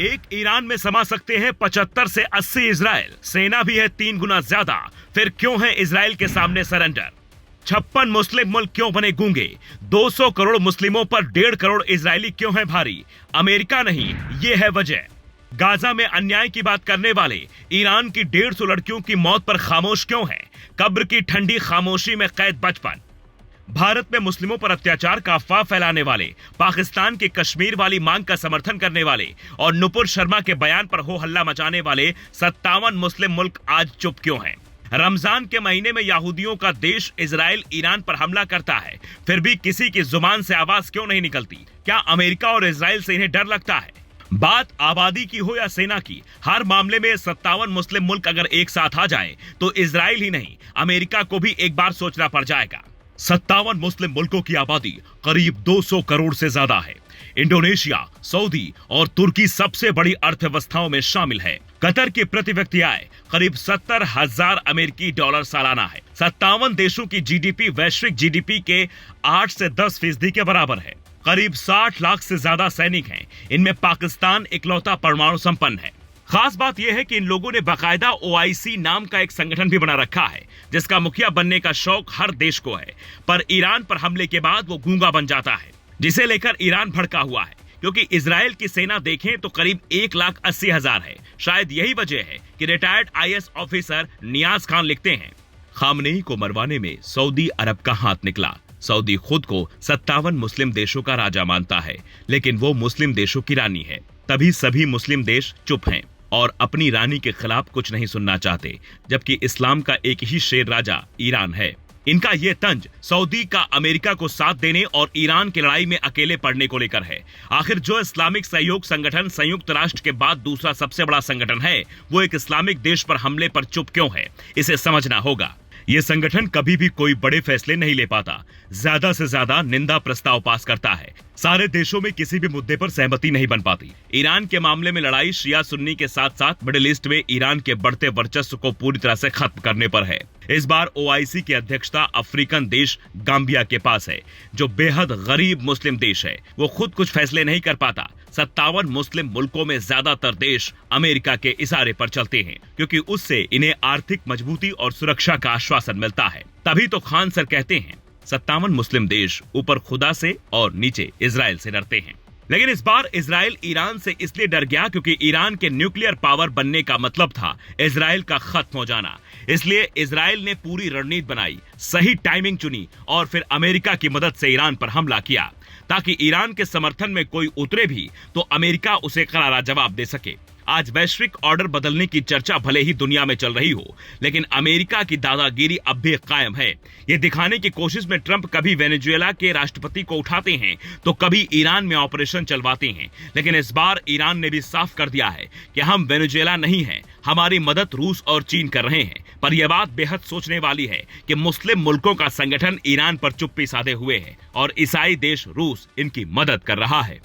एक ईरान में समा सकते हैं 75 से 80 इजराइल, सेना भी है 3 गुना ज्यादा। फिर क्यों है इजराइल के सामने सरेंडर? 56 मुस्लिम मुल्क क्यों बने गूंगे? 200 करोड़ मुस्लिमों पर 1.5 करोड़ इजरायली क्यों है भारी? अमेरिका नहीं, ये है वजह। गाजा में अन्याय की बात करने वाले ईरान की 150 लड़कियों की मौत पर खामोश क्यों है? कब्र की ठंडी खामोशी में कैद बचपन। भारत में मुस्लिमों पर अत्याचार का अफवाह फैलाने वाले, पाकिस्तान के कश्मीर वाली मांग का समर्थन करने वाले और नुपुर शर्मा के बयान पर हो हल्ला मचाने वाले 57 मुस्लिम मुल्क आज चुप क्यों हैं? रमजान के महीने में यहूदियों का देश इजराइल ईरान पर हमला करता है, फिर भी किसी की जुबान से आवाज क्यों नहीं निकलती? क्या अमेरिका और इजराइल से इन्हें डर लगता है? बात आबादी की हो या सेना की, हर मामले में 57 मुस्लिम मुल्क अगर एक साथ आ जाएं, तो इजराइल ही नहीं, अमेरिका को भी एक बार सोचना पड़ जाएगा। 57 मुस्लिम मुल्कों की आबादी करीब 200 करोड़ से ज्यादा है। इंडोनेशिया, सऊदी और तुर्की सबसे बड़ी अर्थव्यवस्थाओं में शामिल है। कतर की प्रति व्यक्ति आय करीब 70,000 अमेरिकी डॉलर सालाना है। 57 देशों की जीडीपी वैश्विक जीडीपी के 8 से 10% के बराबर है। करीब 60 लाख से ज्यादा सैनिक हैं। इनमें पाकिस्तान इकलौता परमाणु संपन्न है। खास बात यह है कि इन लोगों ने बाकायदा ओआईसी नाम का एक संगठन भी बना रखा है, जिसका मुखिया बनने का शौक हर देश को है। पर ईरान पर हमले के बाद वो गूंगा बन जाता है, जिसे लेकर ईरान भड़का हुआ है। क्योंकि इजराइल की सेना देखें तो करीब 1,80,000 है। शायद यही वजह है कि रिटायर्ड आईएएस ऑफिसर नियाज खान लिखते हैं, खामनेई को मरवाने में सऊदी अरब का हाथ निकला। सऊदी खुद को 57 मुस्लिम देशों का राजा मानता है, लेकिन वो मुस्लिम देशों की रानी है। तभी सभी मुस्लिम देश चुप हैं और अपनी रानी के खिलाफ कुछ नहीं सुनना चाहते, जबकि इस्लाम का एक ही शेर राजा ईरान है। इनका ये तंज सऊदी का अमेरिका को साथ देने और ईरान की लड़ाई में अकेले पड़ने को लेकर है। आखिर जो इस्लामिक सहयोग संगठन संयुक्त राष्ट्र के बाद दूसरा सबसे बड़ा संगठन है, वो एक इस्लामिक देश पर हमले पर चुप क्यों है? इसे समझना होगा। ये संगठन कभी भी कोई बड़े फैसले नहीं ले पाता, ज्यादा से ज्यादा निंदा प्रस्ताव पास करता है। सारे देशों में किसी भी मुद्दे पर सहमति नहीं बन पाती। ईरान के मामले में लड़ाई शिया सुन्नी के साथ साथ मिडिल ईस्ट में ईरान के बढ़ते वर्चस्व को पूरी तरह से खत्म करने पर है। इस बार ओआईसी की अध्यक्षता अफ्रीकन देश गाम्बिया के पास है, जो बेहद गरीब मुस्लिम देश है। वो खुद कुछ फैसले नहीं कर पाता। 57 मुस्लिम मुल्कों में ज्यादातर देश अमेरिका के इशारे पर चलते हैं, क्योंकि उससे इन्हें आर्थिक मजबूती और सुरक्षा का आश्वासन मिलता है। तभी तो खान सर कहते हैं 57 मुस्लिम देश ऊपर खुदा से और नीचे इजराइल से डरते हैं। लेकिन इस बार इजराइल ईरान से इसलिए डर गया क्योंकि ईरान के न्यूक्लियर पावर बनने का मतलब था इजराइल का खत्म हो जाना। इसलिए इजराइल ने पूरी रणनीति बनाई, सही टाइमिंग चुनी और फिर अमेरिका की मदद से ईरान पर हमला किया, ताकि ईरान के समर्थन में कोई उतरे भी तो अमेरिका उसे करारा जवाब दे सके। आज वैश्विक ऑर्डर बदलने की चर्चा भले ही दुनिया में चल रही हो, लेकिन अमेरिका की दादागिरी अब भी कायम है। ये दिखाने की कोशिश में ट्रंप कभी वेनेजुएला के राष्ट्रपति को उठाते हैं तो कभी ईरान में ऑपरेशन चलवाते हैं। लेकिन इस बार ईरान ने भी साफ कर दिया है कि हम वेनेजुएला नहीं हैं, हमारी मदद रूस और चीन कर रहे हैं। पर यह बात बेहद सोचने वाली है कि मुस्लिम मुल्कों का संगठन ईरान पर चुप्पी साधे हुए है और ईसाई देश रूस इनकी मदद कर रहा है।